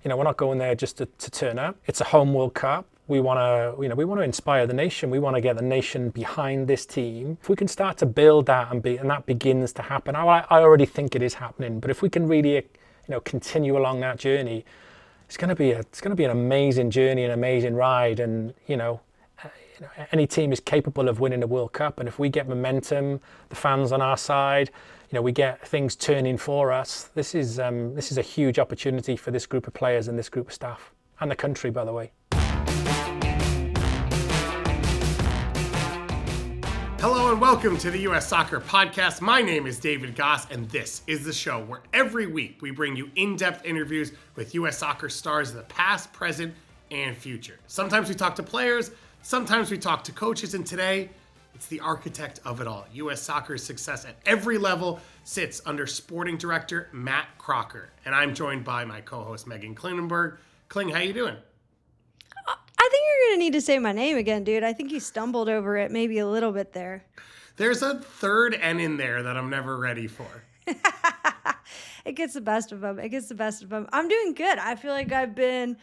we're not going there just to turn up. It's a home World Cup. We want to inspire the nation. We want to get the nation behind this team. If we can start to build that and that begins to happen, I already think it is happening. But if we can really, continue along that journey, it's going to be an amazing journey, an amazing ride. And any team is capable of winning a World Cup. And if we get momentum, the fans on our side, we get things turning for us. This is a huge opportunity for this group of players and this group of staff and the country, by the way. Hello and welcome to the US Soccer Podcast. My name is David Goss, and this is the show where every week we bring you in-depth interviews with US soccer stars of the past, present, and future. Sometimes we talk to players, sometimes we talk to coaches, and today it's the architect of it all. US soccer's success at every level sits under sporting director Matt Crocker, and I'm joined by my co-host Meghan Klingenberg. Kling, how you doing? I think you're going to need to say my name again, dude. I think you stumbled over it maybe a little bit there. There's a third N in there that I'm never ready for. It gets the best of them. I'm doing good. I feel like I've been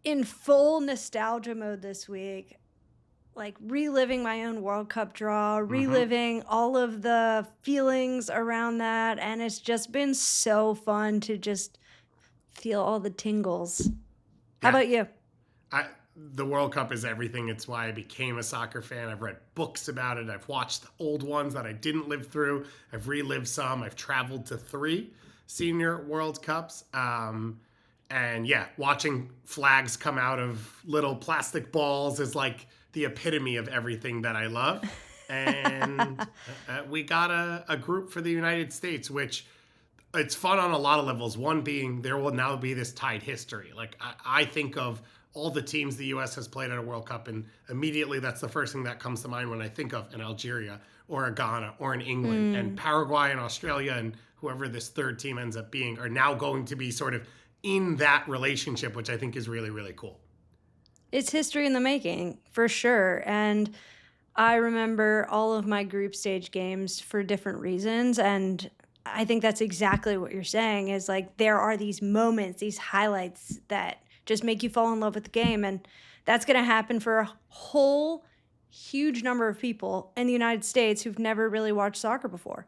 in full nostalgia mode this week. Like reliving my own World Cup draw, reliving all of the feelings around that. And it's just been so fun to just feel all the tingles. How about you? The World Cup is everything. It's why I became a soccer fan. I've read books about it. I've watched old ones that I didn't live through. I've relived some. I've traveled to 3 senior World Cups. And yeah, watching flags come out of little plastic balls is like the epitome of everything that I love. And we got a group for the United States, which it's fun on a lot of levels. One being there will now be this tied history. Like I think of all the teams the U.S. has played at a World Cup, and immediately that's the first thing that comes to mind when I think of an Algeria or a Ghana or an England. And Paraguay and Australia and whoever this third team ends up being are now going to be sort of in that relationship, which I think is really, really cool. It's history in the making, for sure. And I remember all of my group stage games for different reasons. And I think that's exactly what you're saying is like there are these moments, these highlights that just make you fall in love with the game. And that's going to happen for a whole huge number of people in the United States who've never really watched soccer before.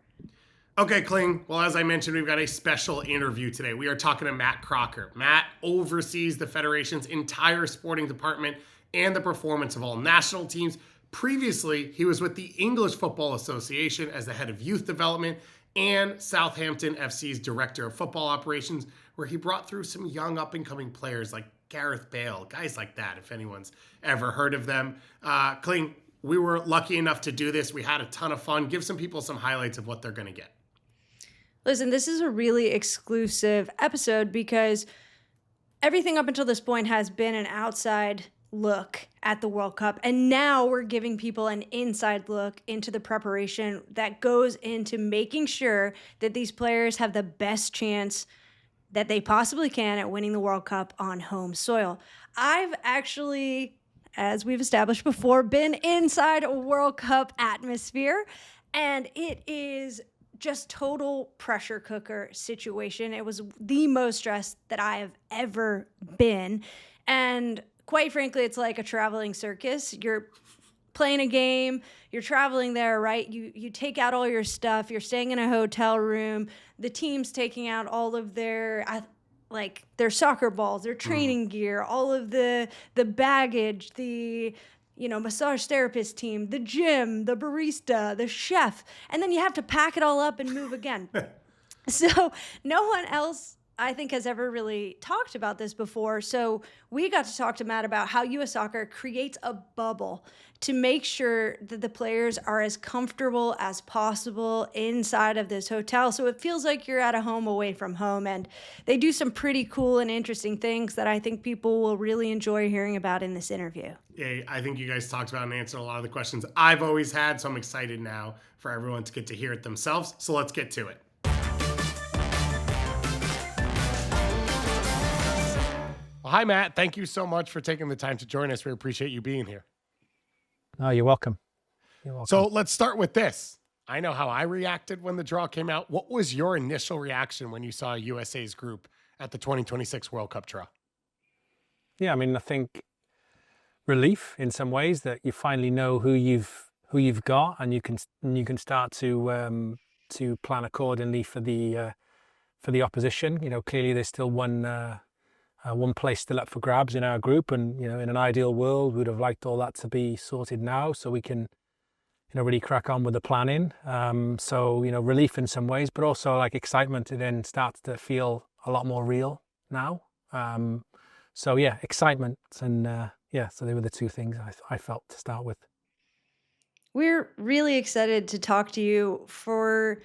Okay, Kling. Well, as I mentioned, we've got a special interview today. We are talking to Matt Crocker. Matt oversees the Federation's entire sporting department and the performance of all national teams. Previously, he was with the English Football Association as the head of youth development and Southampton FC's director of football operations, where he brought through some young up-and-coming players like Gareth Bale, guys like that, if anyone's ever heard of them. Kling, we were lucky enough to do this. We had a ton of fun. Give some people some highlights of what they're going to get. Listen, this is a really exclusive episode because everything up until this point has been an outside look at the World Cup. And now we're giving people an inside look into the preparation that goes into making sure that these players have the best chance that they possibly can at winning the World Cup on home soil. I've actually, as we've established before, been inside a World Cup atmosphere, and it is just total pressure cooker situation. It was the most stressed that I have ever been. And quite frankly, it's like a traveling circus. You're playing a game, you're traveling there, right? You take out all your stuff, you're staying in a hotel room, the team's taking out all of their soccer balls, their training gear, all of the baggage, the massage therapist team, the gym, the barista, the chef, and then you have to pack it all up and move again. So no one else, I think, has ever really talked about this before. So we got to talk to Matt about how U.S. Soccer creates a bubble to make sure that the players are as comfortable as possible inside of this hotel. So it feels like you're at a home away from home. And they do some pretty cool and interesting things that I think people will really enjoy hearing about in this interview. Yeah, I think you guys talked about and answered a lot of the questions I've always had. So I'm excited now for everyone to get to hear it themselves. So let's get to it. Well, hi, Matt. Thank you so much for taking the time to join us. We appreciate you being here. Oh, you're welcome. So let's start with this. I know how I reacted when the draw came out. What was your initial reaction when you saw USA's group at the 2026 World Cup draw? I mean, I think relief in some ways that you finally know who you've got, and you can start to plan accordingly for the opposition. You know, clearly there's still one place still up for grabs in our group, and you know, in an ideal world, we'd have liked all that to be sorted now, so we can, you know, really crack on with the planning. So, you know, relief in some ways, but also like excitement. It then starts to feel a lot more real now. So yeah, excitement and so they were the two things I felt to start with. We're really excited to talk to you for,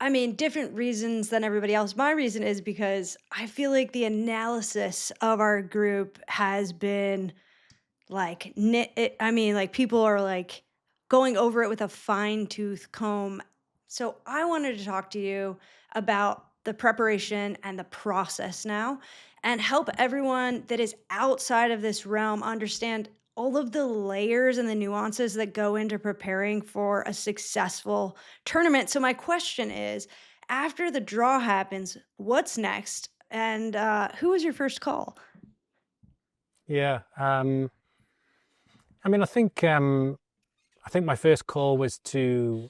I mean, different reasons than everybody else. My reason is because I feel like the analysis of our group has been like, I mean, like people are like going over it with a fine tooth comb. So I wanted to talk to you about the preparation and the process now and help everyone that is outside of this realm understand all of the layers and the nuances that go into preparing for a successful tournament. So my question is, after the draw happens, what's next? And who was your first call? Yeah. I mean, I think my first call was to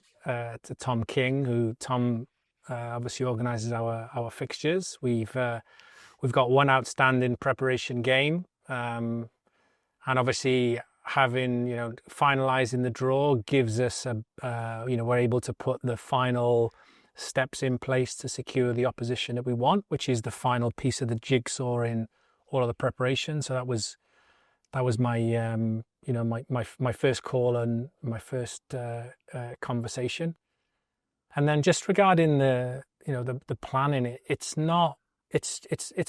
Tom King, who Tom obviously organises our fixtures. We've got one outstanding preparation game, and obviously having, you know, finalising the draw gives us we're able to put the final steps in place to secure the opposition that we want, which is the final piece of the jigsaw in all of the preparation. So that was my my first call and my first conversation. And then just regarding the planning, it's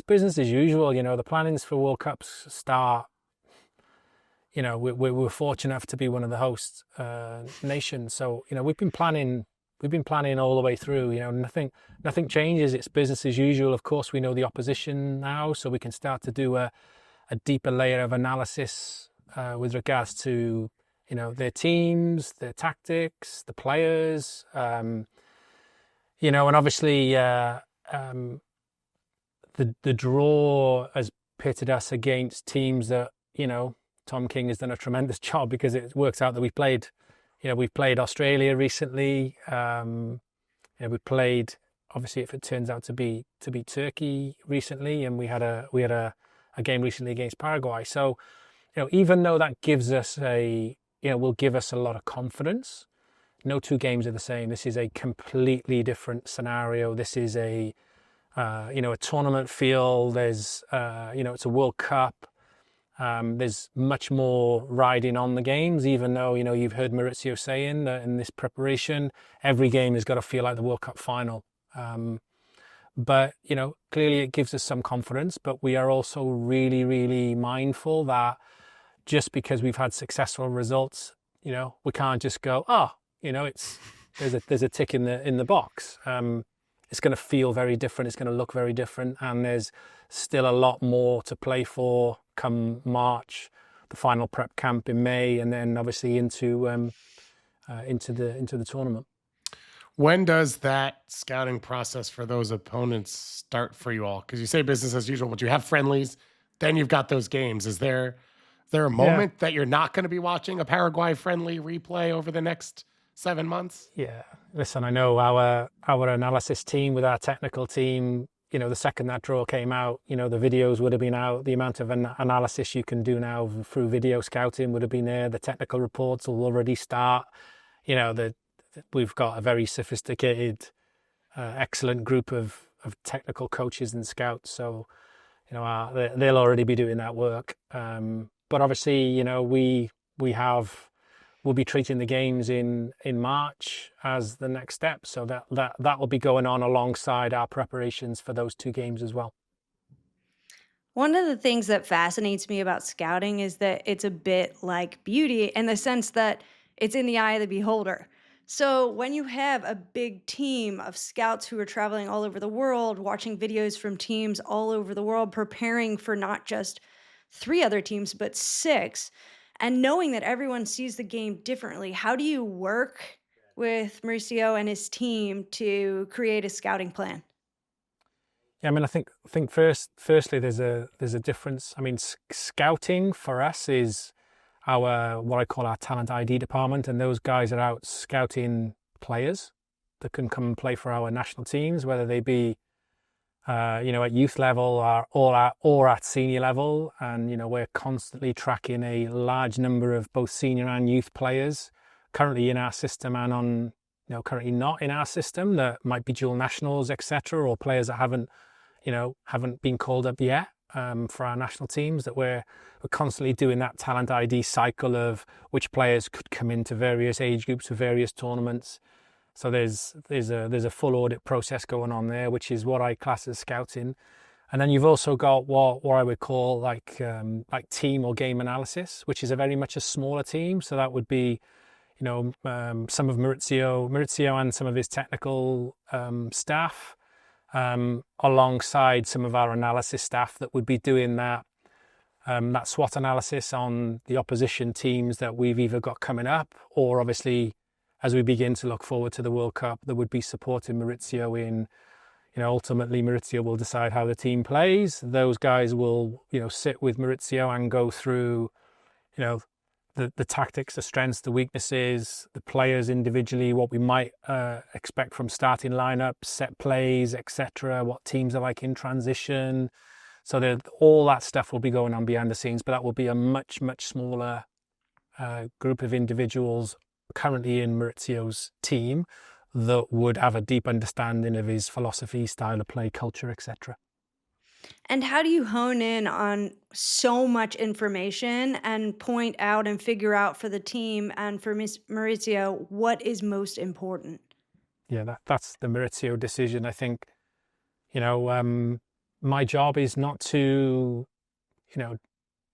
business as usual. You know, the plannings for World Cups start. You know, we're fortunate enough to be one of the host nations, so you know we've been planning all the way through. You know, nothing changes. It's business as usual. Of course, we know the opposition now, so we can start to do a deeper layer of analysis with regards to, you know, their teams, their tactics, the players, you know, and obviously the draw has pitted us against teams that, you know, Tom King has done a tremendous job, because it works out that we've played Australia recently. You know, we played, obviously, if it turns out to be Turkey recently, and we had a game recently against Paraguay. So, you know, even though that gives us will give us a lot of confidence, no two games are the same. This is a completely different scenario. This is a tournament feel. There's, it's a World Cup. There's much more riding on the games, even though, you know, you've heard Mauricio saying that in this preparation, every game has got to feel like the World Cup final. But, you know, clearly it gives us some confidence, but we are also really, really mindful that just because we've had successful results, you know, we can't just go, there's a tick in the box. It's going to feel very different. It's going to look very different. And there's still a lot more to play for come March, the final prep camp in May, and then obviously into the tournament. When does that scouting process for those opponents start for you all? Because you say business as usual, but you have friendlies, then you've got those games. Is there a moment that you're not going to be watching a Paraguay friendly replay over the next 7 months? Yeah. Listen, I know our analysis team with our technical team, you know, the second that draw came out, you know, the videos would have been out. The amount of analysis you can do now through video scouting would have been there. The technical reports will already start. You know, we've got a very sophisticated, excellent group of technical coaches and scouts. So, you know, they'll already be doing that work. But obviously, you know, we'll be treating the games in March as the next step. So that will be going on alongside our preparations for those two games as well. One of the things that fascinates me about scouting is that it's a bit like beauty in the sense that it's in the eye of the beholder. So when you have a big team of scouts who are traveling all over the world, watching videos from teams all over the world, preparing for not just 3 other teams, but 6, and knowing that everyone sees the game differently, how do you work with Mauricio and his team to create a scouting plan? Yeah, I mean, I think firstly, there's a difference. I mean, scouting for us is what I call our talent ID department, and those guys are out scouting players that can come and play for our national teams, whether they be at youth level or at senior level. And we're constantly tracking a large number of both senior and youth players currently in our system and on currently not in our system that might be dual nationals, etc., or players that haven't been called up yet for our national teams. That we're constantly doing that talent ID cycle of which players could come into various age groups for various tournaments. So there's a full audit process going on there, which is what I class as scouting. And then you've also got what I would call like team or game analysis, which is very much a smaller team. So that would be some of Mauricio and some of his technical staff, alongside some of our analysis staff that would be doing that SWOT analysis on the opposition teams that we've either got coming up, or obviously as we begin to look forward to the World Cup, that would be supporting Mauricio in, ultimately Mauricio will decide how the team plays. Those guys will, sit with Mauricio and go through, the tactics, the strengths, the weaknesses, the players individually, what we might expect from starting lineups, set plays, etc., what teams are like in transition. So all that stuff will be going on behind the scenes, but that will be a much, much smaller group of individuals currently in Mauricio's team that would have a deep understanding of his philosophy, style of play, culture, etc. And how do you hone in on so much information and point out and figure out for the team and for Mauricio what is most important? Yeah, that's the Mauricio decision. I think, my job is not to,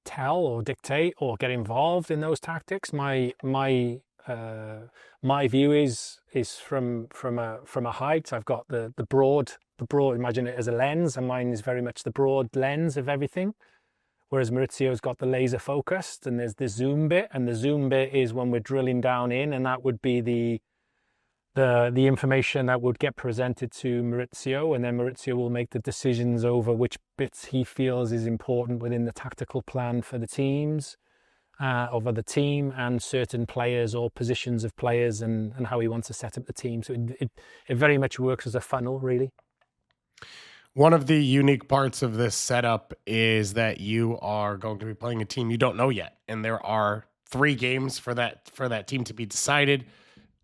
tell or dictate or get involved in those tactics. My view is from a height. I've got the broad, imagine it as a lens, and mine is very much the broad lens of everything. Whereas Mauricio's got the laser focused, and there's the zoom bit, and the zoom bit is when we're drilling down in, and that would be the information that would get presented to Mauricio, and then Mauricio will make the decisions over which bits he feels is important within the tactical plan for the teams, over the team and certain players or positions of players, and how he wants to set up the team. So it very much works as a funnel, really. One of the unique parts of this setup is that you are going to be playing a team you don't know yet, and there are 3 games for that team to be decided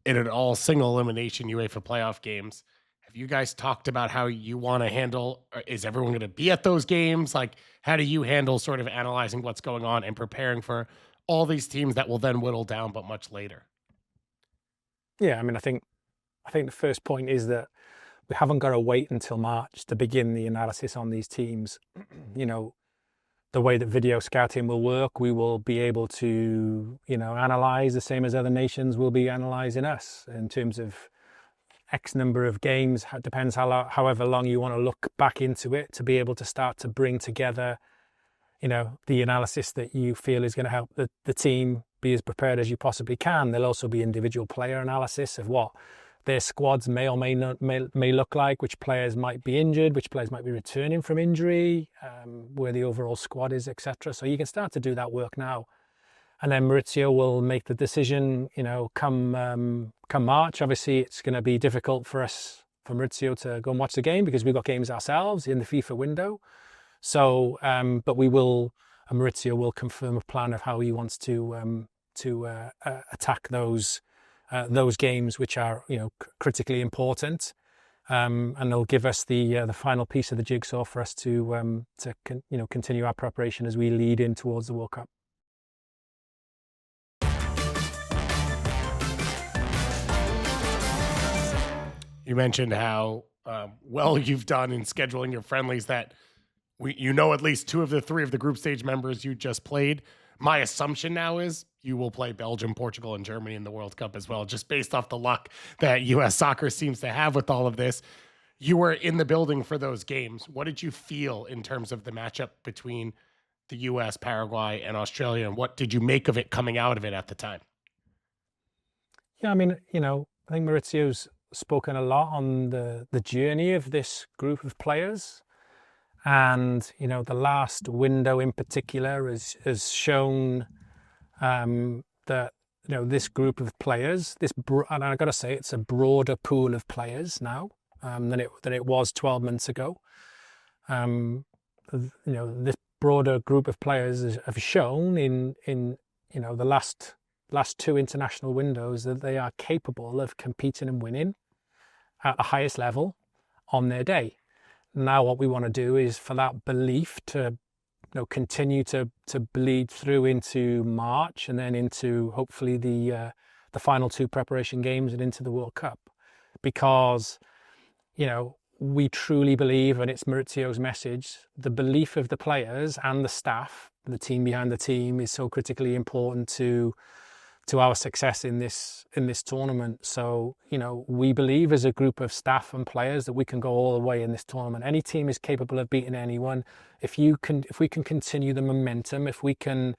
in an all single elimination UEFA playoff games. Have you guys talked about how you want to handle? Is everyone going to be at those games? Like, how do you handle sort of analyzing what's going on and preparing for all these teams that will then whittle down, but much later? Yeah, I mean, I think the first point is that we haven't got to wait until March to begin the analysis on these teams. The way that video scouting will work, we will be able to, analyze the same as other nations will be analyzing us in terms of X number of games. It depends however long you want to look back into it to be able to start to bring together, the analysis that you feel is going to help the team be as prepared as you possibly can. There'll also be individual player analysis of what their squads may or may not may look like, which players might be injured, which players might be returning from injury, where the overall squad is, etc. So you can start to do that work now, and then Mauricio will make the decision. Come March. Obviously, it's going to be difficult for Mauricio to go and watch the game because we've got games ourselves in the FIFA window. So, but Mauricio will confirm a plan of how he wants to attack those games, which are critically important, and they'll give us the final piece of the jigsaw for us to continue our preparation as we lead in towards the World Cup. You mentioned how well you've done in scheduling your friendlies, that at least 2 of the 3 of the group stage members you just played. My assumption now is you will play Belgium, Portugal, and Germany in the World Cup as well, just based off the luck that U.S. soccer seems to have with all of this. You were in the building for those games. What did you feel in terms of the matchup between the U.S., Paraguay, and Australia, and what did you make of it coming out of it at the time? Yeah, I mean, I think Mauricio's spoken a lot on the journey of this group of players. And, the last window in particular has shown that, this group of players, and I've got to say, it's a broader pool of players now than it was 12 months ago. This broader group of players have shown in the last two international windows that they are capable of competing and winning at the highest level on their day. Now what we want to do is for that belief to continue to bleed through into March and then into hopefully the final two preparation games and into the World Cup, because we truly believe, and it's Maurizio's message, the belief of the players and the staff, the team behind the team, is so critically important to our success in this tournament. So, we believe as a group of staff and players that we can go all the way in this tournament. Any team is capable of beating anyone. If we can continue the momentum, if we can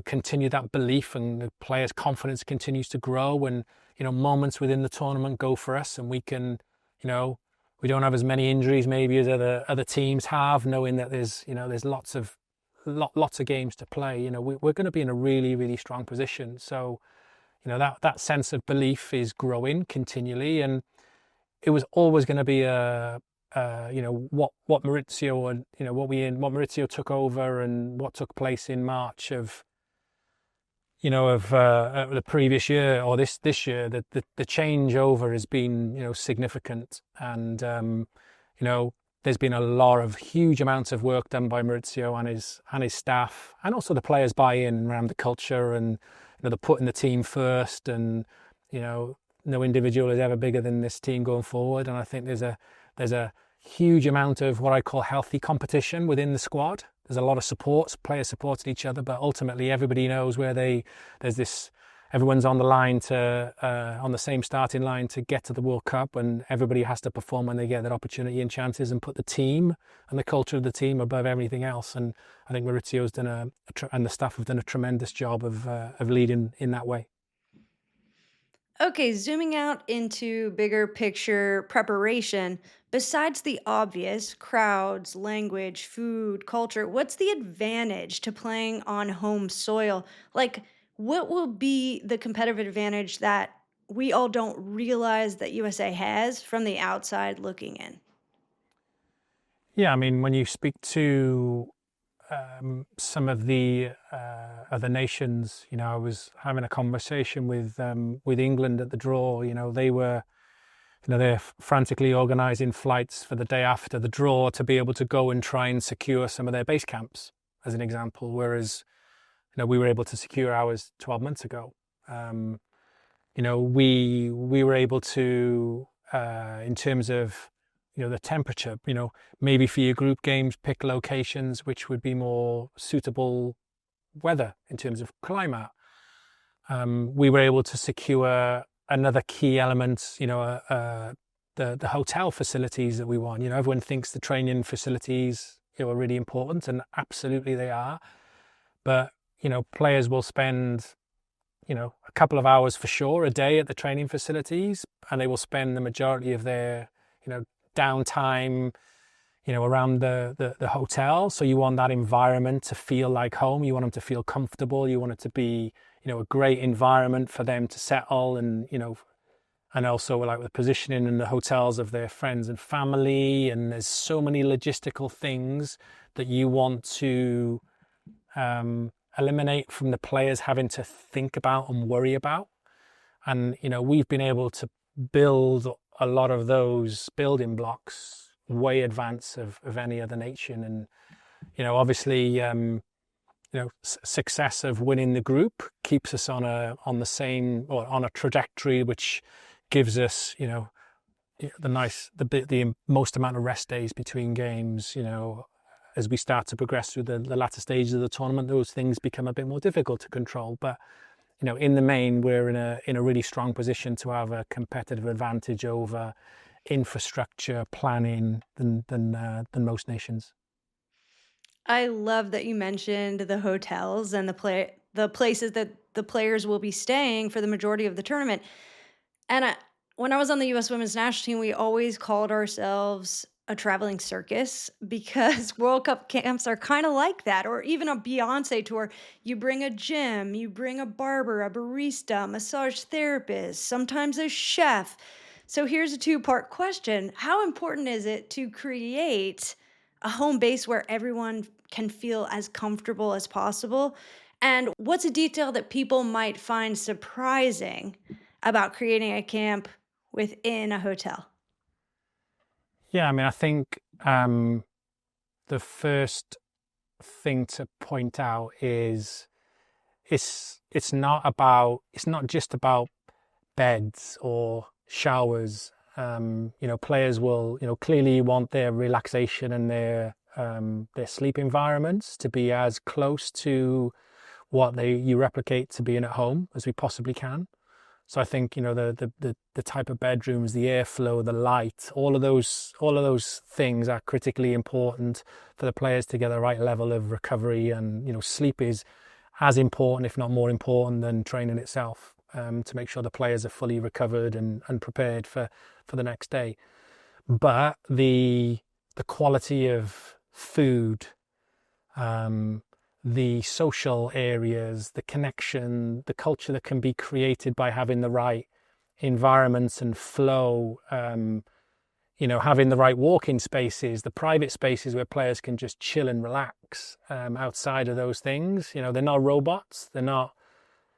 continue that belief and the players' confidence continues to grow, and moments within the tournament go for us, and we can, we don't have as many injuries maybe as other teams have, knowing that there's lots of games to play. We're going to be in a really, really strong position. So, that sense of belief is growing continually, and it was always going to be what Maurizio and what Maurizio took over and what took place in March of the previous year or this year. That the changeover has been significant, and there's been a huge amounts of work done by Maurizio and his staff, and also the players buy-in around the culture, and they're putting the team first, and no individual is ever bigger than this team going forward. And I think there's a huge amount of what I call healthy competition within the squad. There's a lot of support, players supporting each other, but ultimately everybody knows where everyone's on the line on the same starting line to get to the World Cup, and everybody has to perform when they get that opportunity and chances, and put the team and the culture of the team above everything else. And I think Maurizio's done and the staff have done a tremendous job of leading in that way. Okay, zooming out into bigger picture preparation, besides the obvious crowds, language, food, culture, what's the advantage to playing on home soil? Like, what will be the competitive advantage that we all don't realize that USA has from the outside looking in? Yeah, I mean, when you speak to some of the other nations, I was having a conversation with England at the draw. They were, they're frantically organising flights for the day after the draw to be able to go and try and secure some of their base camps, as an example. Whereas, we were able to secure ours 12 months ago. We were able to, in terms of the temperature, maybe for your group games, pick locations which would be more suitable weather in terms of climate. We were able to secure another key element, the hotel facilities that we want. Everyone thinks the training facilities are really important, and absolutely they are. But, players will spend, a couple of hours for sure a day at the training facilities, and they will spend the majority of their, downtime, around the hotel. So you want that environment to feel like home. You want them to feel comfortable. You want it to be, a great environment for them to settle, and, and also like the positioning in the hotels of their friends and family. And there's so many logistical things that you want to eliminate from the players having to think about and worry about. And, we've been able to build a lot of those building blocks way advance of any other nation. And, obviously, success of winning the group keeps us on a trajectory which gives us, the most amount of rest days between games. As we start to progress through the latter stages of the tournament, those things become a bit more difficult to control. But in the main, we're in a really strong position to have a competitive advantage over infrastructure planning than most nations. I love that you mentioned the hotels and the places that the players will be staying for the majority of the tournament. And when I was on the U.S. Women's National Team, we always called ourselves a traveling circus because World Cup camps are kind of like that, or even a Beyonce tour. You bring a gym, you bring a barber, a barista, massage therapist, sometimes a chef. So here's a two-part question. How important is it to create a home base where everyone can feel as comfortable as possible? And what's a detail that people might find surprising about creating a camp within a hotel? Yeah, I mean, I think the first thing to point out is it's not just about beds or showers. Players will, clearly want their relaxation and their sleep environments to be as close to what you replicate to being at home as we possibly can. So I think, the type of bedrooms, the airflow, the light, all of those things are critically important for the players to get the right level of recovery. And, sleep is as important, if not more important, than training itself, to make sure the players are fully recovered and prepared for the next day. But the quality of food, the social areas, the connection, the culture that can be created by having the right environments and flow, having the right walking spaces, the private spaces where players can just chill and relax, outside of those things. They're not robots. They're not,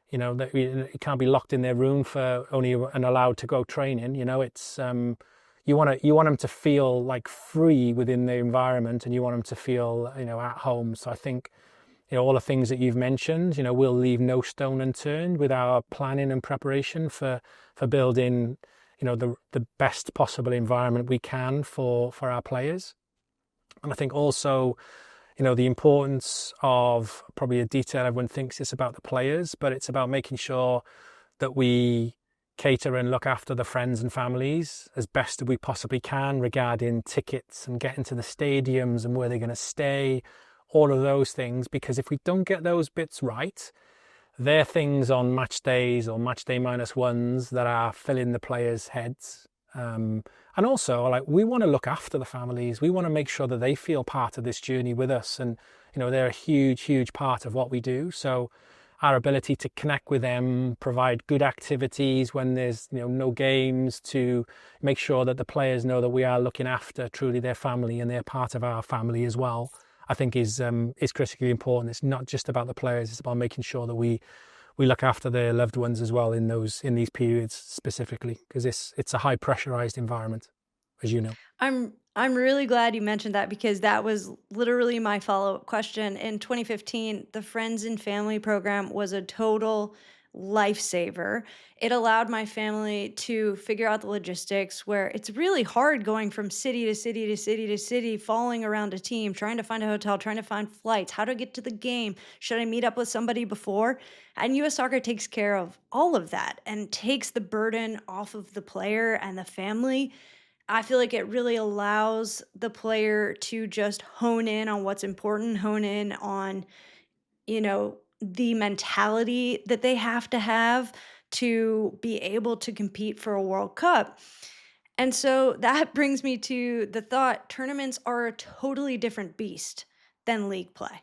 you can't be locked in their room for only and allowed to go training. It's, you want them to feel like free within the environment, and you want them to feel, at home. So I think, all the things that you've mentioned, we'll leave no stone unturned with our planning and preparation for building, the best possible environment we can for our players. And I think also, the importance of probably a detail everyone thinks it's about the players, but it's about making sure that we cater and look after the friends and families as best as we possibly can regarding tickets and getting to the stadiums and where they're going to stay, all of those things. Because if we don't get those bits right, they're things on match days or match day -1s that are filling the players' heads. And also, we want to look after the families. We want to make sure that they feel part of this journey with us. And, they're a huge, huge part of what we do. So our ability to connect with them, provide good activities when there's, no games, to make sure that the players know that we are looking after truly their family and they're part of our family as well, I think is critically important. It's not just about the players. It's about making sure that we look after their loved ones as well in these periods specifically, because it's a high pressurized environment, as you know. I'm really glad you mentioned that because that was literally my follow-up question. In 2015, the Friends and Family program was a total lifesaver. It allowed my family to figure out the logistics where it's really hard going from city to city to city to city, following around a team, trying to find a hotel, trying to find flights, how to get to the game. Should I meet up with somebody before? And US Soccer takes care of all of that and takes the burden off of the player and the family. I feel like it really allows the player to just hone in on what's important, hone in on, the mentality that they have to be able to compete for a World Cup. And so that brings me to the thought tournaments are a totally different beast than league play.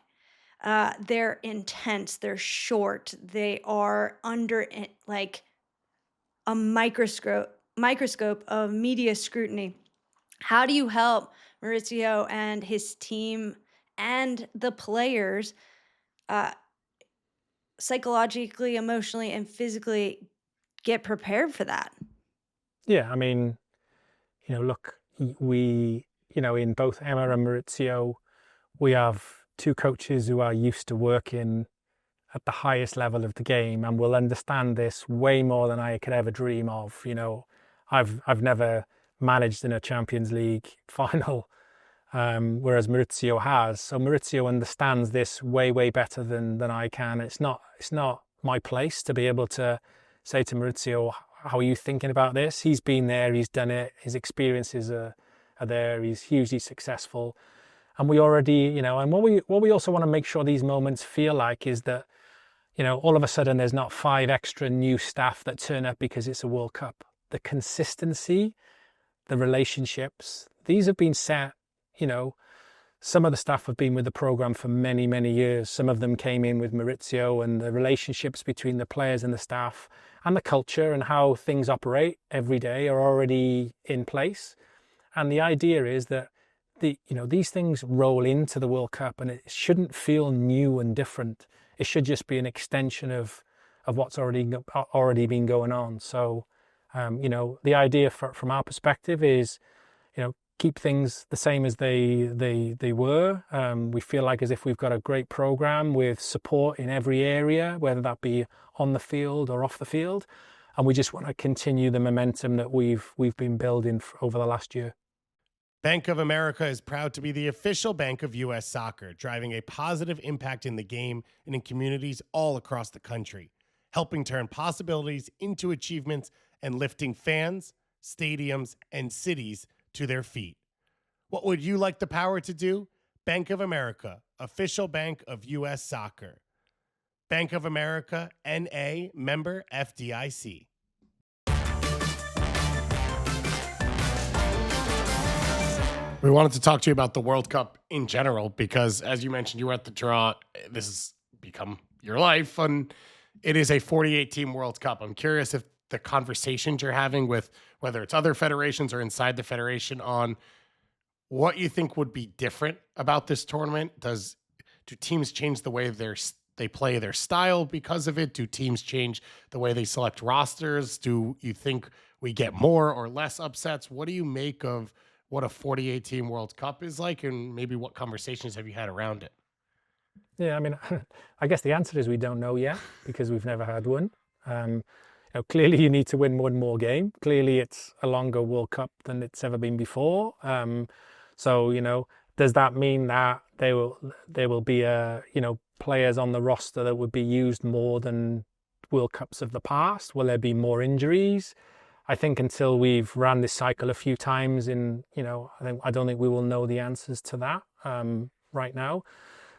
They're intense, they're short, they are under like a microscope of media scrutiny. How do you help Mauricio and his team and the players uh, psychologically, emotionally, and physically get prepared for that? Yeah, I mean, look, we, in both Emma and Maurizio, we have two coaches who are used to working at the highest level of the game and will understand this way more than I could ever dream of. I've never managed in a Champions League final, whereas Maurizio has. So Maurizio understands this way better than I can. It's not my place to be able to say to Maurizio, how are you thinking about this? He's been there, he's done it, his experiences are there, he's hugely successful. And we already, and what we also want to make sure these moments feel like is that, all of a sudden there's not 5 extra new staff that turn up because it's a World Cup. The consistency, the relationships, these have been set, some of the staff have been with the program for many, many years. Some of them came in with Mauricio, and the relationships between the players and the staff and the culture and how things operate every day are already in place. And the idea is that these things roll into the World Cup, and it shouldn't feel new and different. It should just be an extension of what's already been going on. So, the idea from our perspective is, keep things the same as they were. We feel like as if we've got a great program with support in every area, whether that be on the field or off the field, and we just want to continue the momentum that we've been building over the last year. Bank of America is proud to be the official bank of U.S. soccer, driving a positive impact in the game and in communities all across the country, helping turn possibilities into achievements and lifting fans, stadiums, and cities to their feet. What would you like the power to do? Bank of America, official bank of U.S. soccer. Bank of America, N.A., member FDIC. We wanted to talk to you about the World Cup in general because, as you mentioned, you were at the draw. This has become your life, and it is a 48-team World Cup. I'm curious if the conversations you're having with whether it's other federations or inside the federation on what you think would be different about this tournament. Do teams change the way they play their style because of it? Do teams change the way they select rosters? Do you think we get more or less upsets? What do you make of what a 48-team World Cup is like, and maybe what conversations have you had around it? Yeah, I mean, I guess the answer is we don't know yet because we've never had one. Clearly you need to win one more game. Clearly it's a longer World Cup than it's ever been before. So, does that mean that there will be players on the roster that would be used more than World Cups of the past? Will there be more injuries? I think until we've ran this cycle a few times I don't think we will know the answers to that right now.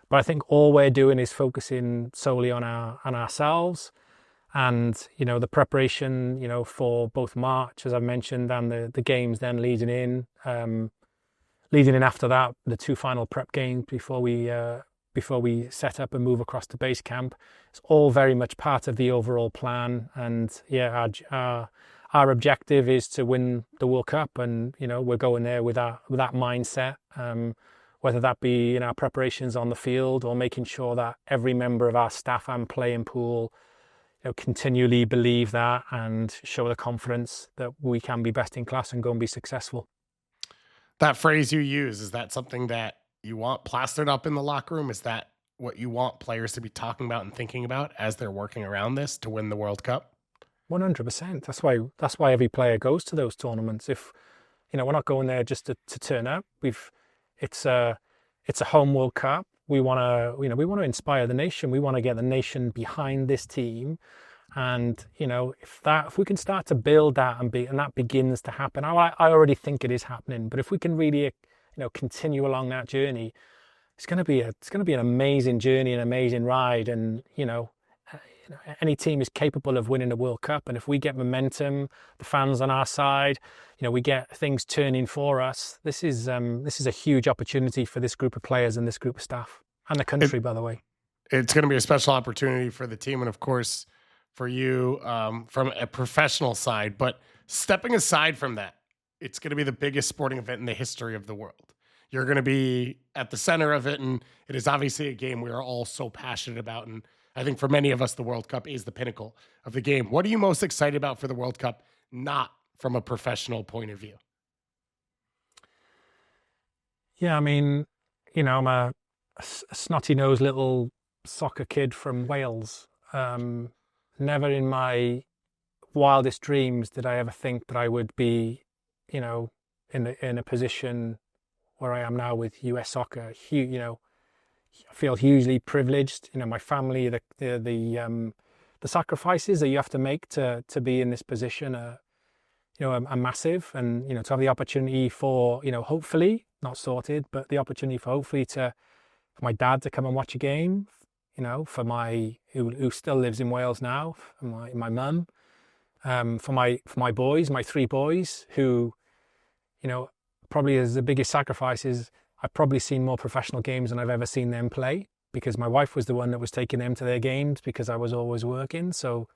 But I think all we're doing is focusing solely on ourselves and, the preparation, for both March, as I've mentioned, and the games then leading in after that, the two final prep games before we set up and move across to base camp. It's all very much part of the overall plan. And yeah, our objective is to win the World Cup, and we're going there with that mindset, whether that be in our preparations on the field or making sure that every member of our staff and playing pool continually believe that and show the confidence that we can be best in class and go and be successful. That phrase you use, is that something that you want plastered up in the locker room? Is that what you want players to be talking about and thinking about as they're working around this to win the World Cup? 100%. That's why every player goes to those tournaments. If we're not going there just to turn up. It's a home World Cup. We want to inspire the nation. We want to get the nation behind this team, and if we can start to build that and that begins to happen. I already think it is happening, but if we can really continue along that journey, it's going to be an amazing journey, an amazing ride, and any team is capable of winning a World Cup. And if we get momentum, the fans on our side, we get things turning for us. This is a huge opportunity for this group of players and this group of staff and the country, by the way. It's going to be a special opportunity for the team. And of course, for you from a professional side, but stepping aside from that, it's going to be the biggest sporting event in the history of the world. You're going to be at the center of it. And it is obviously a game we are all so passionate about. And I think for many of us, the World Cup is the pinnacle of the game. What are you most excited about for the World Cup, not from a professional point of view? Yeah, I mean, I'm a snotty-nosed little soccer kid from Wales. Never in my wildest dreams did I ever think that I would be, in a position where I am now with US Soccer. I feel hugely privileged. My family, the sacrifices that you have to make to be in this position are massive, and to have the opportunity for hopefully not sorted, but the opportunity for hopefully for my dad to come and watch a game, for who still lives in Wales now, for my mum, for my boys, my three boys who probably is the biggest sacrifice is I've probably seen more professional games than I've ever seen them play, because my wife was the one that was taking them to their games because I was always working. So,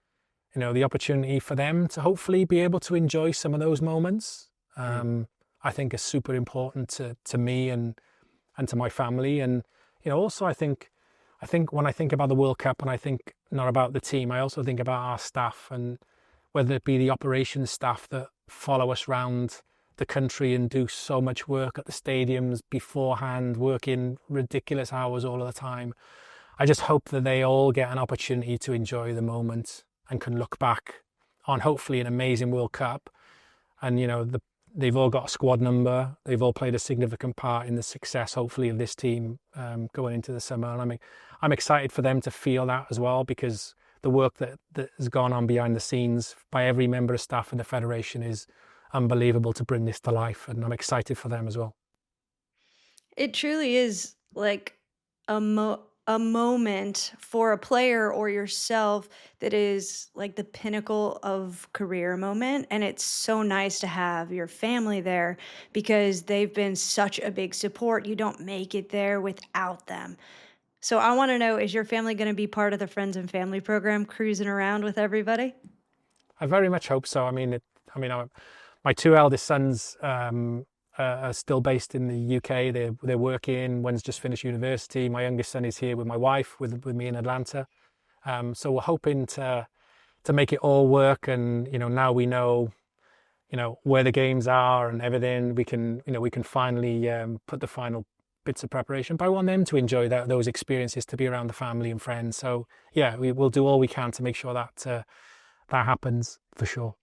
the opportunity for them to hopefully be able to enjoy some of those moments, I think is super important to me and to my family. And, also I think when I think about the World Cup and I think not about the team, I also think about our staff, and whether it be the operations staff that follow us around the country and do so much work at the stadiums beforehand, working ridiculous hours all of the time. I just hope that they all get an opportunity to enjoy the moment and can look back on hopefully an amazing World Cup. And, they've all got a squad number. They've all played a significant part in the success, hopefully, of this team going into the summer. And I'm excited for them to feel that as well, because the work that has gone on behind the scenes by every member of staff in the Federation is unbelievable to bring this to life. And I'm excited for them as well. It truly is like a moment for a player or yourself that is like the pinnacle of career moment. And it's so nice to have your family there because they've been such a big support. You don't make it there without them. So I want to know, is your family going to be part of the Friends and Family program, cruising around with everybody? I very much hope so. My two eldest sons are still based in the UK. They're working. One's just finished university. My youngest son is here with my wife, with me in Atlanta. So we're hoping to make it all work. And now we know where the games are and everything. We can finally put the final bits of preparation. But I want them to enjoy those experiences, to be around the family and friends. So yeah, we will do all we can to make sure that happens for sure.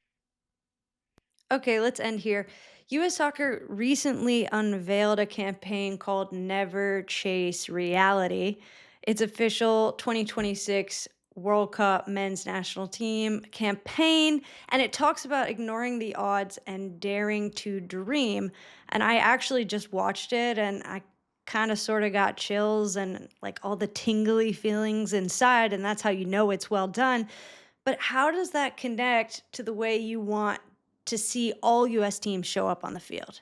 Okay, let's end here. US Soccer recently unveiled a campaign called Never Chase Reality. It's official 2026 World Cup men's national team campaign, and it talks about ignoring the odds and daring to dream. And I actually just watched it, and I kind of sort of got chills and like all the tingly feelings inside, and that's how you know it's well done. But how does that connect to the way you want to see all US teams show up on the field?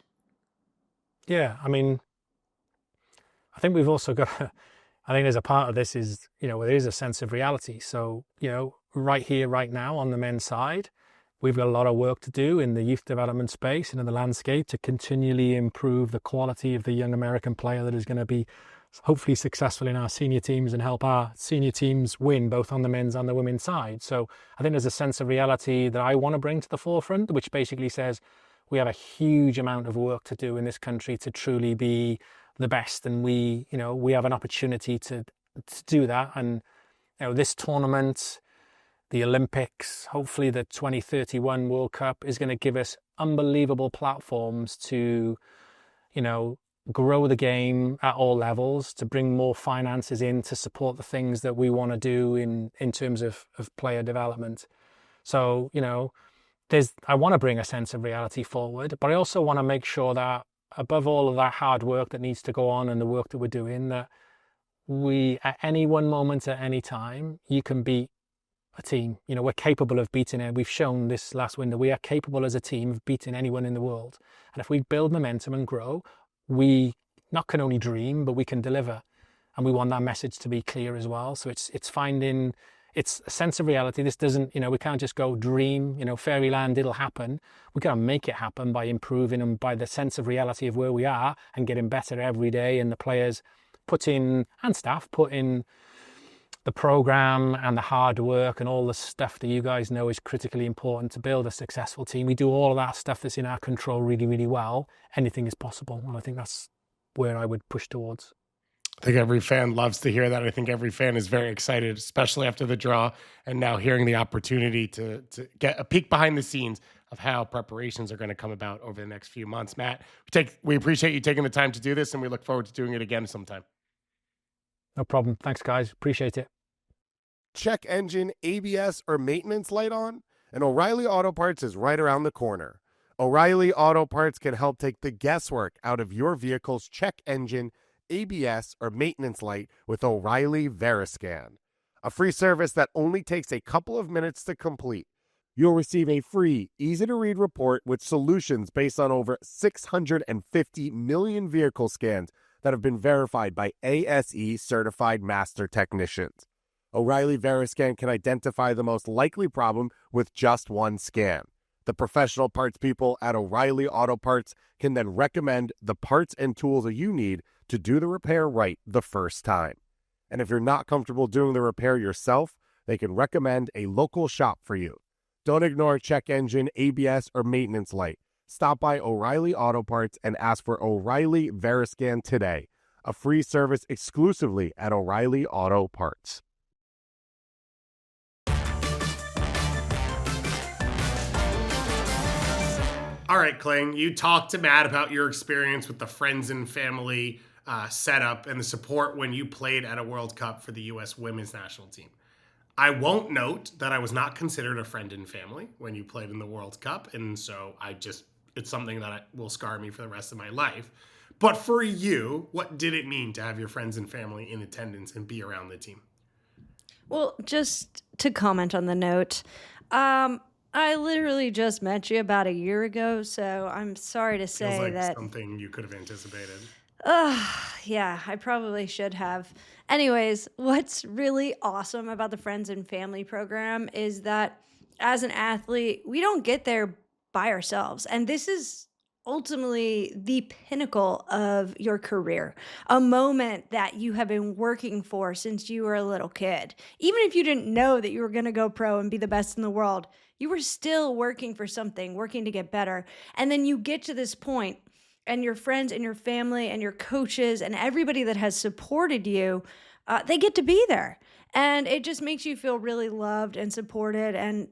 Yeah, I think we've also got, I think there's a part of this is, there is a sense of reality. So, right here, right now on the men's side, we've got a lot of work to do in the youth development space and in the landscape to continually improve the quality of the young American player that is going to be hopefully successful in our senior teams and help our senior teams win both on the men's and the women's side. So I think there's a sense of reality that I want to bring to the forefront, which basically says we have a huge amount of work to do in this country to truly be the best. And we have an opportunity to do that. And, this tournament, the Olympics, hopefully the 2031 World Cup is going to give us unbelievable platforms to, grow the game at all levels, to bring more finances in to support the things that we want to do in terms of player development. So, I want to bring a sense of reality forward, but I also want to make sure that above all of that hard work that needs to go on and the work that we're doing, that we, at any one moment, at any time, you can beat a team. We're capable of beating it. We've shown this last window, we are capable as a team of beating anyone in the world. And if we build momentum and grow, we not can only dream, but we can deliver. And we want that message to be clear as well. So it's finding, it's a sense of reality. This doesn't, we can't just go dream, fairyland, it'll happen. We got to make it happen by improving and by the sense of reality of where we are and getting better every day. And the players and staff put in the program and the hard work and all the stuff that you guys know is critically important to build a successful team. We do all of that stuff that's in our control really, really well. Anything is possible. And I think that's where I would push towards. I think every fan loves to hear that. I think every fan is very excited, especially after the draw and now hearing the opportunity to get a peek behind the scenes of how preparations are going to come about over the next few months. Matt, we appreciate you taking the time to do this, and we look forward to doing it again sometime. No problem. Thanks, guys. Appreciate it. Check engine, ABS, or maintenance light on? And O'Reilly Auto Parts is right around the corner. O'Reilly Auto Parts can help take the guesswork out of your vehicle's check engine, ABS, or maintenance light with O'Reilly Veriscan. A free service that only takes a couple of minutes to complete. You'll receive a free, easy-to-read report with solutions based on over 650 million vehicle scans that have been verified by ASE-certified master technicians. O'Reilly Veriscan can identify the most likely problem with just one scan. The professional parts people at O'Reilly Auto Parts can then recommend the parts and tools that you need to do the repair right the first time. And if you're not comfortable doing the repair yourself, they can recommend a local shop for you. Don't ignore check engine, ABS, or maintenance light. Stop by O'Reilly Auto Parts and ask for O'Reilly Veriscan today, a free service exclusively at O'Reilly Auto Parts. All right, Kling, you talked to Matt about your experience with the friends and family setup and the support when you played at a World Cup for the U.S. women's national team. I won't note that I was not considered a friend and family when you played in the World Cup, and so it's something that will scar me for the rest of my life. But for you, what did it mean to have your friends and family in attendance and be around the team? Well, just to comment on the note, I literally just met you about a year ago, so I'm sorry to say Feels like that something you could have anticipated. Yeah, I probably should have. Anyways, what's really awesome about the Friends and Family program is that as an athlete, we don't get there by ourselves. And this is ultimately the pinnacle of your career, a moment that you have been working for since you were a little kid. Even if you didn't know that you were going to go pro and be the best in the world, you were still working for something, working to get better. And then you get to this point, and your friends and your family and your coaches and everybody that has supported you, they get to be there. And it just makes you feel really loved and supported. And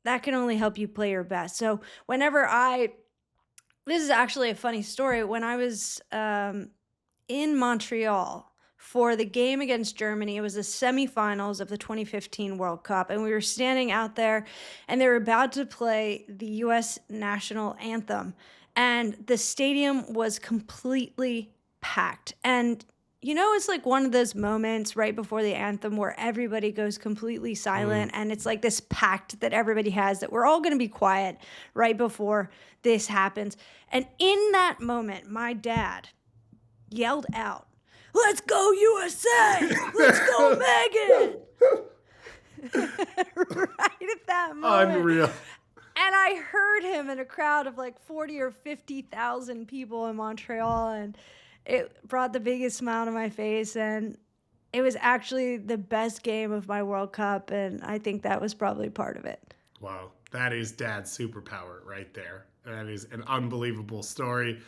that can only help you play your best. So this is actually a funny story. When I was in Montreal for the game against Germany, it was the semifinals of the 2015 World Cup. And we were standing out there and they were about to play the US national anthem. And the stadium was completely packed. And, it's like one of those moments right before the anthem where everybody goes completely silent. And it's like this pact that everybody has that we're all going to be quiet right before this happens. And in that moment, my dad yelled out, "Let's go USA! Let's go Meghan!" Right at that moment. Unreal. And I heard him in a crowd of like 40 or 50,000 people in Montreal, and it brought the biggest smile to my face. And it was actually the best game of my World Cup, and I think that was probably part of it. Wow, that is Dad's superpower right there. That is an unbelievable story.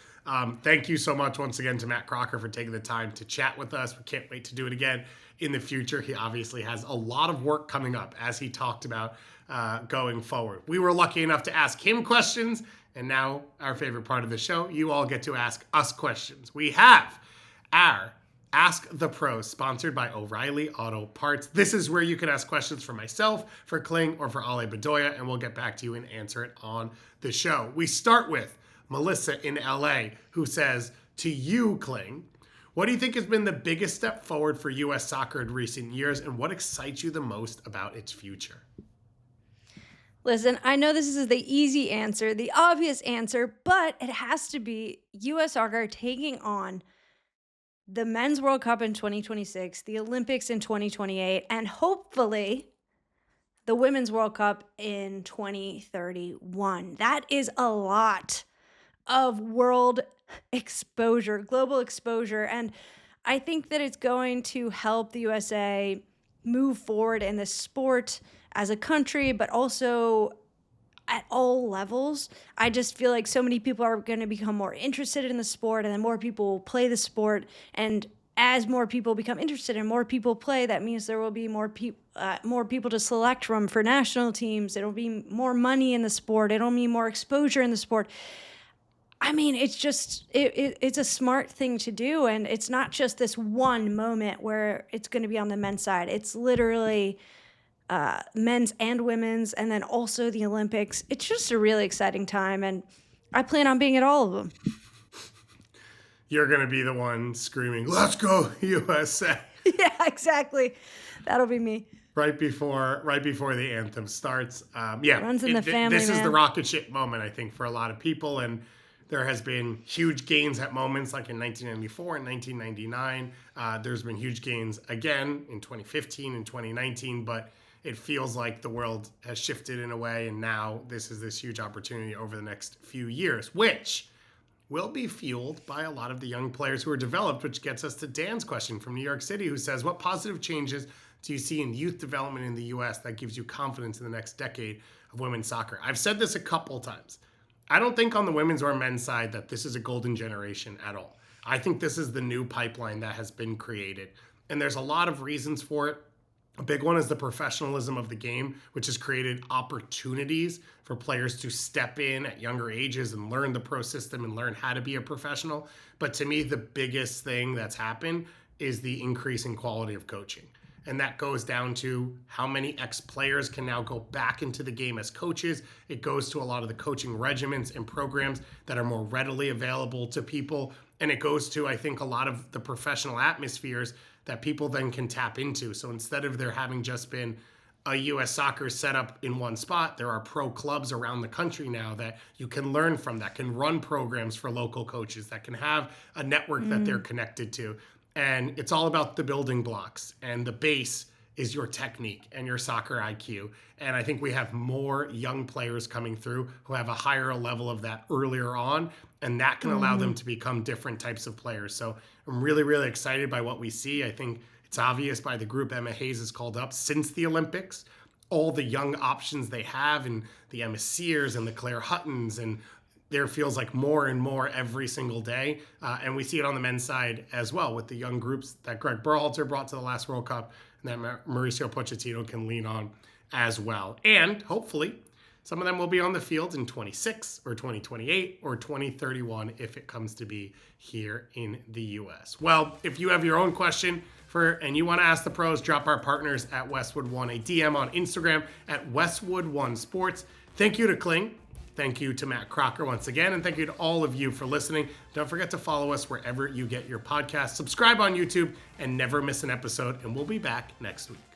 Thank you so much once again to Matt Crocker for taking the time to chat with us. We can't wait to do it again in the future. He obviously has a lot of work coming up, as he talked about going forward. We were lucky enough to ask him questions, and now our favorite part of the show, you all get to ask us questions. We have our Ask the Pros, sponsored by O'Reilly Auto Parts. This is where you can ask questions for myself, for Kling, or for Ale Bedoya, and we'll get back to you and answer it on the show. We start with Melissa in LA, who says, to you, Kling, what do you think has been the biggest step forward for U.S. soccer in recent years, and what excites you the most about its future? Listen, I know this is the easy answer, the obvious answer, but it has to be U.S. soccer taking on the Men's World Cup in 2026, the Olympics in 2028, and hopefully the Women's World Cup in 2031. That is a lot of world exposure, global exposure, and I think that it's going to help the USA move forward in this sport as a country, but also at all levels. I just feel like so many people are going to become more interested in the sport, and then more people will play the sport. And as more people become interested and more people play, that means there will be more people to select from for national teams. It'll be more money in the sport. It'll mean more exposure in the sport. I mean, it's just, it's a smart thing to do. And it's not just this one moment where it's going to be on the men's side. It's literally men's and women's, and then also the Olympics. It's just a really exciting time, and I plan on being at all of them. You're going to be the one screaming, "Let's go USA." Yeah, exactly. That'll be me. Right before the anthem starts. Yeah, Runs in the family, this is the man. rocket ship moment, I think, for a lot of people. And there has been huge gains at moments like in 1994 and 1999. There's been huge gains again in 2015 and 2019, but it feels like the world has shifted in a way. And now this is this huge opportunity over the next few years, which will be fueled by a lot of the young players who are developed, which gets us to Dan's question from New York City, who says, what positive changes do you see in youth development in the U.S. that gives you confidence in the next decade of women's soccer? I've said this a couple times. I don't think on the women's or men's side that this is a golden generation at all. I think this is the new pipeline that has been created. And there's a lot of reasons for it. A big one is the professionalism of the game, which has created opportunities for players to step in at younger ages and learn the pro system and learn how to be a professional. But to me, the biggest thing that's happened is the increase in quality of coaching. And that goes down to how many ex-players can now go back into the game as coaches. It goes to a lot of the coaching regimens and programs that are more readily available to people. And it goes to, I think, a lot of the professional atmospheres that people then can tap into. So instead of there having just been a U.S. soccer set up in one spot, there are pro clubs around the country now that you can learn from, that can run programs for local coaches, that can have a network that they're connected to. And it's all about the building blocks, and the base is your technique and your soccer IQ. And I think we have more young players coming through who have a higher level of that earlier on, and that can allow them to become different types of players. So I'm really, really excited by what we see. I think it's obvious by the group Emma Hayes has called up since the Olympics, all the young options they have, and the Emma Sears and the Claire Huttons, and there feels like more and more every single day. And we see it on the men's side as well with the young groups that Greg Berhalter brought to the last World Cup and that Mauricio Pochettino can lean on as well. And hopefully some of them will be on the field in 26 or 2028 or 2031 if it comes to be here in the US. Well, if you have your own question and you want to ask the pros, drop our partners at Westwood One a DM on Instagram at Westwood One Sports. Thank you to Kling. Thank you to Matt Crocker once again, and thank you to all of you for listening. Don't forget to follow us wherever you get your podcasts. Subscribe on YouTube and never miss an episode, and we'll be back next week.